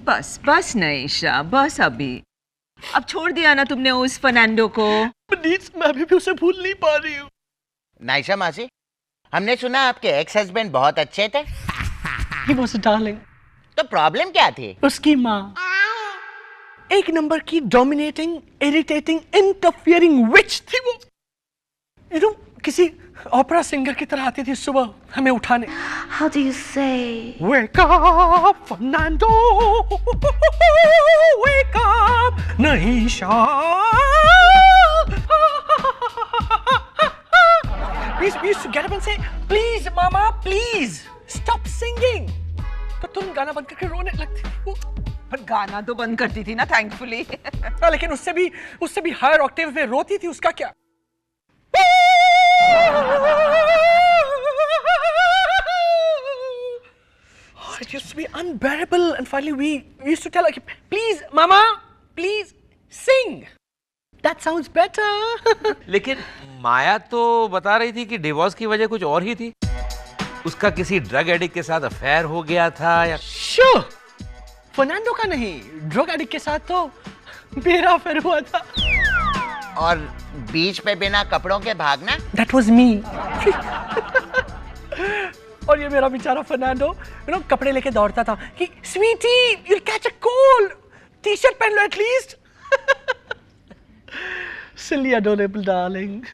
बस बस नईशा, बस अभी। अब छोड़ दिया ना तुमने उस फर्नांडो को। प्लीज, मैं अभी भी उसे भूल नहीं पा रही हूँ। नाइशा मासी, हमने सुना आपके एक्स हस्बैंड बहुत अच्छे थे। He was a darling. तो प्रॉब्लम क्या थी? उसकी माँ एक नंबर की डोमिनेटिंग, इरिटेटिंग, इंटरफियरिंग विच थी वो। You know, किसी ओपेरा सिंगर की तरह आती थी सुबह हमें उठाने। How do you say? Wake up, Fernando. Wake up, Naisha. We used to get up and say, please, Mama, please, stop singing. तो तुम गाना बंद करके रोने लगती थी वो। पर गाना तो बंद करती थी ना, थैंकफुली। लेकिन उससे भी हायर ऑक्टेव में रोती थी, उसका क्या? It used to be unbearable, and finally we used to tell her, please, Mama, please sing. That sounds better. लेकिन माया तो बता रही थी कि डिवोर्स की वजह कुछ और ही थी। उसका किसी ड्रग एडिक्ट के साथ अफेयर हो गया था या? Sure. फर्नांडो का नहीं, ड्रग एडिक्ट के साथ तो मेरा अफेयर हुआ था। और बीच पे बिना कपड़ों के भागना? That was me. और ये मेरा बेचारा फर्नांडो, कपड़े लेके दौड़ता था कि sweetie, you'll catch a cold. T-shirt पहन लो एटलीस्ट। Silly adorable darling.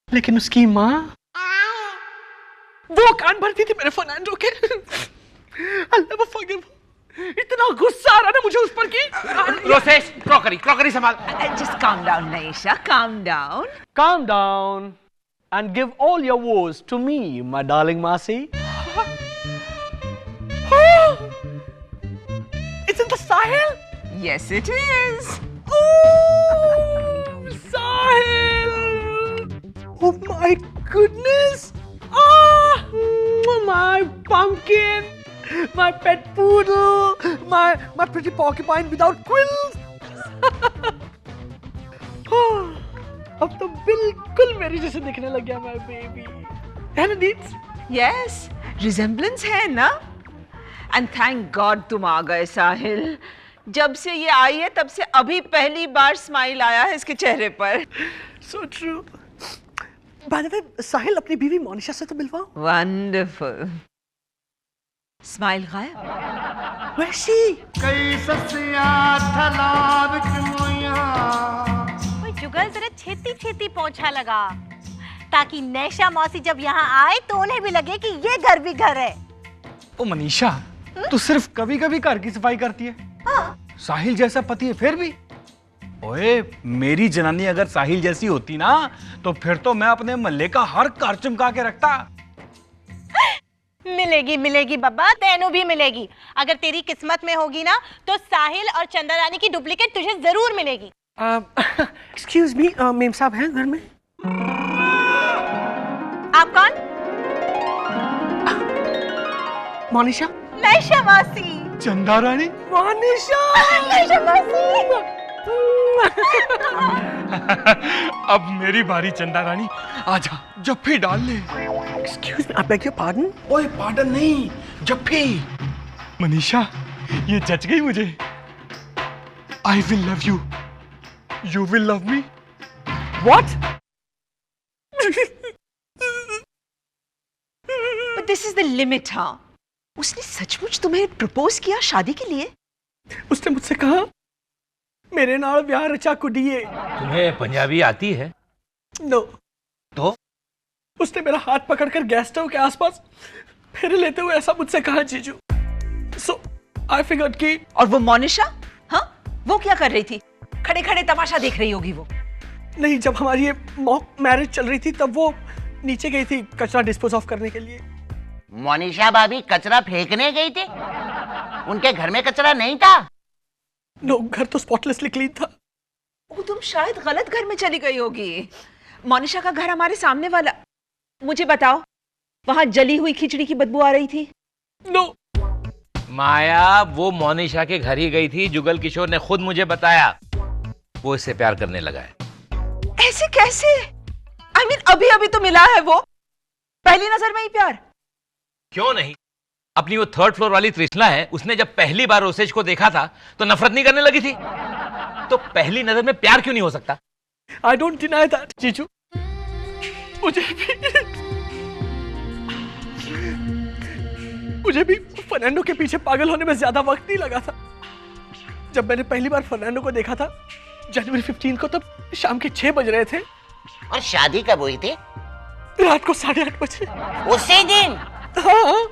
लेकिन उसकी माँ वो कान भरती थी मेरे फर्नांडो के। I'll never forgive her. इतना गुस्सा आ रहा ना मुझे उस पर कि रोसेश, क्रॉकरी संभाल। Just calm down, Naisha, calm down. Calm down and give all your woes to me, my darling Masi. It's in the Sahel? Yes, it is. Oh, Sahil! Oh my goodness! Ah, my pumpkin, my pet poodle, my pretty porcupine without quills. अब तो बिल्कुल मेरी जैसे दिखने लग गया my baby. है ना Deeds? Yes, resemblance है ना? And thank God तुम आ गए साहिल। जब से ये आई है तब से अभी पहली बार स्माइल आया है इसके चेहरे पर। So true. By the way, साहिल अपनी बीवी मोनिशा से तो मिलवाओ। Wonderful. स्माइल गायब। Where is she? जुगल जरा छेती छेती पोंछा लगा ताकि नैशा मौसी जब यहाँ आए तो उन्हें भी लगे कि ये घर भी घर है। ओ मनीषा, तू सिर्फ कभी कभी घर की सफाई करती है। साहिल जैसा पति है फिर भी। ओए, मेरी जनानी अगर साहिल जैसी होती ना तो फिर तो मैं अपने मोहल्ले का हर घर चमका के रखता। मिलेगी मिलेगी बाबा, तेनू भी मिलेगी। अगर तेरी किस्मत में होगी ना तो साहिल और चंदा रानी की डुप्लीकेट तुझे जरूर मिलेगी। Excuse me, मेम साहब हैं घर में? आप कौन? मोनिशा? नैशा मौसी। चंदा रानी? मोनिशा! नैशा मौसी। अब मेरी बारी चंदा रानी, आजा जफ्फी डाल ले। Excuse me, I beg your pardon? ओए पार्डन नहीं, जफ्फी। मनीषा, ये जच गई मुझे। I will love you. You will love me. What? But this is the limit, हाँ। उसने सचमुच तुम्हें प्रपोज किया शादी के लिए? उसने मुझसे कहा मेरे नाल ब्याह रचा कुड़िए। तुम्हें पंजाबी आती है? नो। तो? उसने मेरा हाथ पकड़कर गैस स्टोव के आसपास फेरे लेते हुए ऐसा मुझसे कहा जीजू। So I figured कि और वो मोनिशा, हाँ, वो क्या कर रही थी? खड़े खड़े तमाशा देख रही होगी वो। नहीं, जब हमारी ये मॉक मैरिज चल रही थी तब वो नीचे गई थी कचरा डिस्पोज ऑफ करने के लिए। मोनिशा भाभी कचरा फेंकने गई थी? उनके घर में कचरा नहीं था? नो, घर तो स्पॉटलेसली क्लीन था। वो तुम शायद गलत घर में चली गई होगी। मोनिशा का घर हमारे सामने वाला। मुझे बताओ, वहां जली हुई खिचड़ी की बदबू आ रही थी? नो। माया वो मोनिशा के घर ही गई थी। जुगल किशोर ने खुद मुझे बताया वो इससे प्यार करने लगा है। ऐसे कैसे? I mean, अभी अभी तो मिला है वो। पहली नजर में ही प्यार? क्यों नहीं? अपनी वो 3rd फ्लोर वाली तृष्णा है, उसने जब पहली बार ओसेज को देखा था तो नफरत नहीं करने लगी थी? तो पहली नजर में प्यार क्यों नहीं हो सकता? आई डोंट डिनाई दैट जीजू। मुझे भी फर्नांडो के पीछे पागल होने में ज्यादा वक्त नहीं लगा था। जब मैंने पहली बार फर्नांडो को देखा था जनवरी 15 को, तब शाम के 6 बज रहे थे। और शादी कब हुई थी? रात को 8:30 बजे। उसी दिन? हाँ।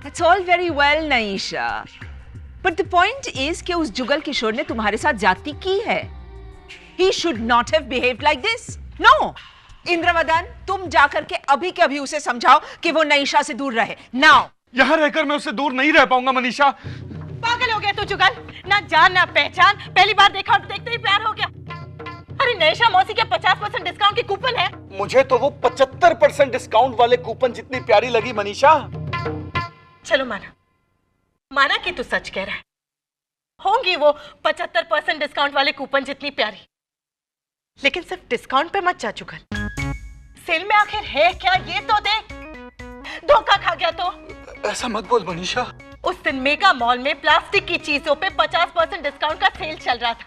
That's all very well, Naisha. But the point is कि उस जुगल किशोर ने तुम्हारे साथ ज्यादती की है। He should not have behaved like this. No. Indravadan, तुम जाकर के अभी के अभी उसे समझाओ कि वो नईशा से दूर रहे। Now. यहाँ रहकर मैं उससे दूर नहीं रह पाऊंगा मनीषा। पागल हो गया तू जुगल, ना जान ना पहचान, पहली बार देखा और देखते ही प्यार हो गया। अरे नईशा मौसी के 50% डिस्काउंट की कूपन है। मुझे तो वो 75% डिस्काउंट वाले कूपन जितनी प्यारी लगी मनीषा। चलो माना कि तू सच कह रहा है, होंगी वो 75% डिस्काउंट वाले कूपन जितनी प्यारी, लेकिन सिर्फ डिस्काउंट पे मत जा जुगल। सेल में आखिर है क्या ये तो देख। धोखा खा गया तो। ऐसा मत बोल मनीषा। उस दिन मेगा मॉल में प्लास्टिक की चीजों पे 50% डिस्काउंट का सेल चल रहा था।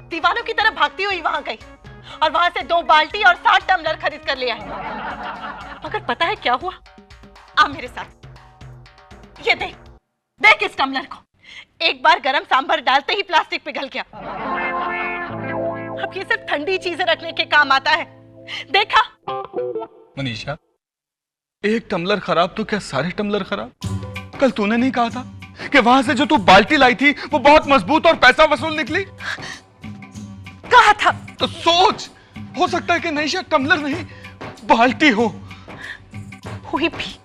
दीवानों की तरह भागती हुई वहां गई और वहां से 2 बाल्टी और 60 टम्बलर खरीद कर ले आई। मगर पता है क्या हुआ? आ मेरे साथ, ये देख इस टम्बलर को। एक बार गरम सांभर डालते ही प्लास्टिक पिघल गया। अब ये सिर्फ ठंडी चीजें रखने के काम आता है। देखा मनीषा, एक टम्बलर खराब तो क्या सारे टम्बलर खराब? कल तूने नहीं कहा था कि वहां से जो तू बाल्टी लाई थी वो बहुत मजबूत और पैसा वसूल निकली? कहा था। तो सोच, हो सकता है कि नईशा टम्बलर नहीं बाल्टी हो। हुई भी,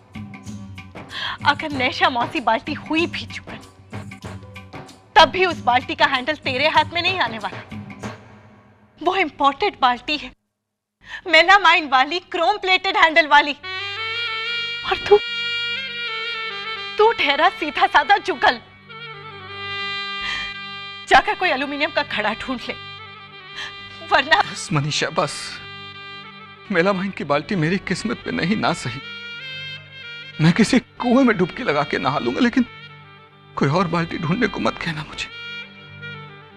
अगर नैशा मौसी बाल्टी हुई भी जुगल, तब भी उस बाल्टी का हैंडल तेरे हाथ में नहीं आने वाला। वो इंपोर्टेड बाल्टी है, मेलामाइन वाली, क्रोम प्लेटेड हैंडल वाली। और तू ठहरा सीधा साधा जुगल। जाकर कोई एल्यूमिनियम का घड़ा ढूंढ ले, वरना। बस मनीषा बस, मेलामाइन की बाल्टी मेरी किस्मत पे नहीं ना सही। मैं किसी कुएं में डुबकी लगा के नहा लूंगा, लेकिन कोई और बाल्टी ढूंढने को मत कहना मुझे।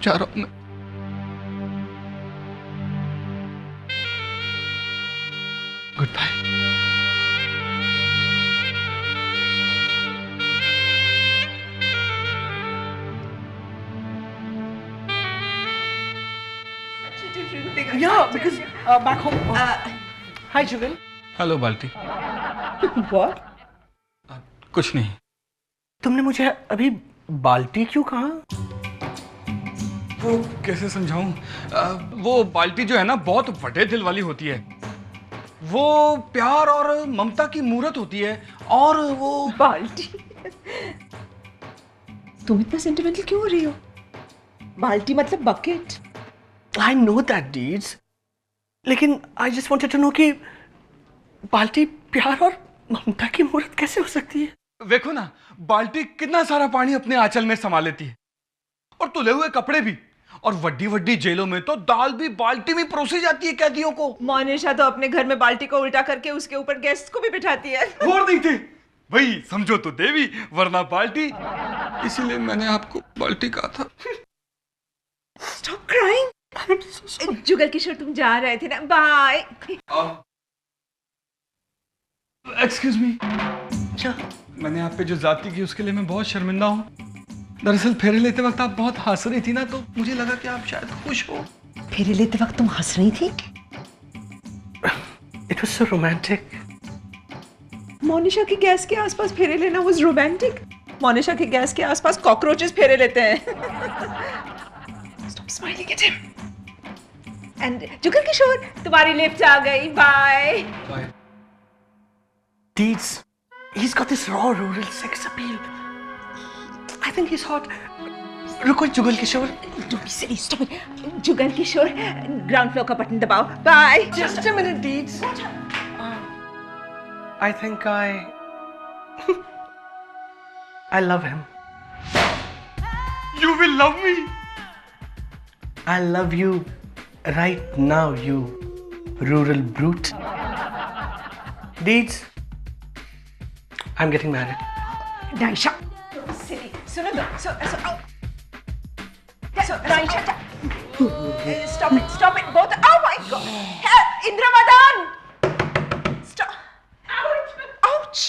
जा रहा हूं मैं। Good bye. Yeah, because back home. Hi, Jugal. Hello बाल्टी। What? कुछ नहीं। तुमने मुझे अभी बाल्टी क्यों कहा? वो कैसे समझाऊं? वो बाल्टी जो है ना, बहुत बड़े दिल वाली होती है। वो प्यार और ममता की मूर्त होती है। और वो बाल्टी। तुम इतना सेंटिमेंटल क्यों हो रही हो? बाल्टी मतलब bucket. I know that, Deeds. लेकिन I just wanted to know कि बाल्टी प्यार और ममता की मूर्त कैसे हो सकती है? देखो ना, बाल्टी कितना सारा पानी अपने आंचल में समा लेती है, और तुले हुए कपड़े भी। और वड्डी वड्डी जेलों में तो दाल भी बाल्टी में परोसी जाती है कैदियों को। मोनिशा तो अपने घर में बाल्टी को उल्टा करके उसके ऊपर गेस्ट को भी बिठाती है। और नहीं थे भाई, समझो तो देवी वरना बाल्टी। इसीलिए मैंने आपको बाल्टी कहा था। Stop crying. जुगल किशोर, तुम जा रहे थे ना? बाय। Excuse me. क्या मैंने आप पे जो जाती की उसके लिए मैं बहुत शर्मिंदा हूँ। दरअसल फेरे लेते वक्त आप बहुत हंस रही थी ना, तो मुझे लगा कि आप शायद खुश हो। फेरे लेते वक्त तुम हंस रही थी? It was so romantic. Monisha की गैस के आसपास फेरे लेना was romantic. मोनिशा की गैस के आसपास कॉकरोचेस फेरे लेते हैं। Stop smiling at him. And Jugal Kishore, तुम्हारी लिफ्ट आ गई। Bye. Bye. Deeds, he's got this raw rural sex appeal. I think he's hot. रुको Jugal Kishore. Don't be silly. Stop it. Jugal Kishore, ground floor का बटन दबाओ। Bye. Just a minute, Deeds. I think I love him. You will love me. I love you right now, you rural brute. Deeds, I am getting married. Naisha, silly. सुनो तो, Naisha, stop it, both. Oh my God, Indra Madan, stop. Ouch.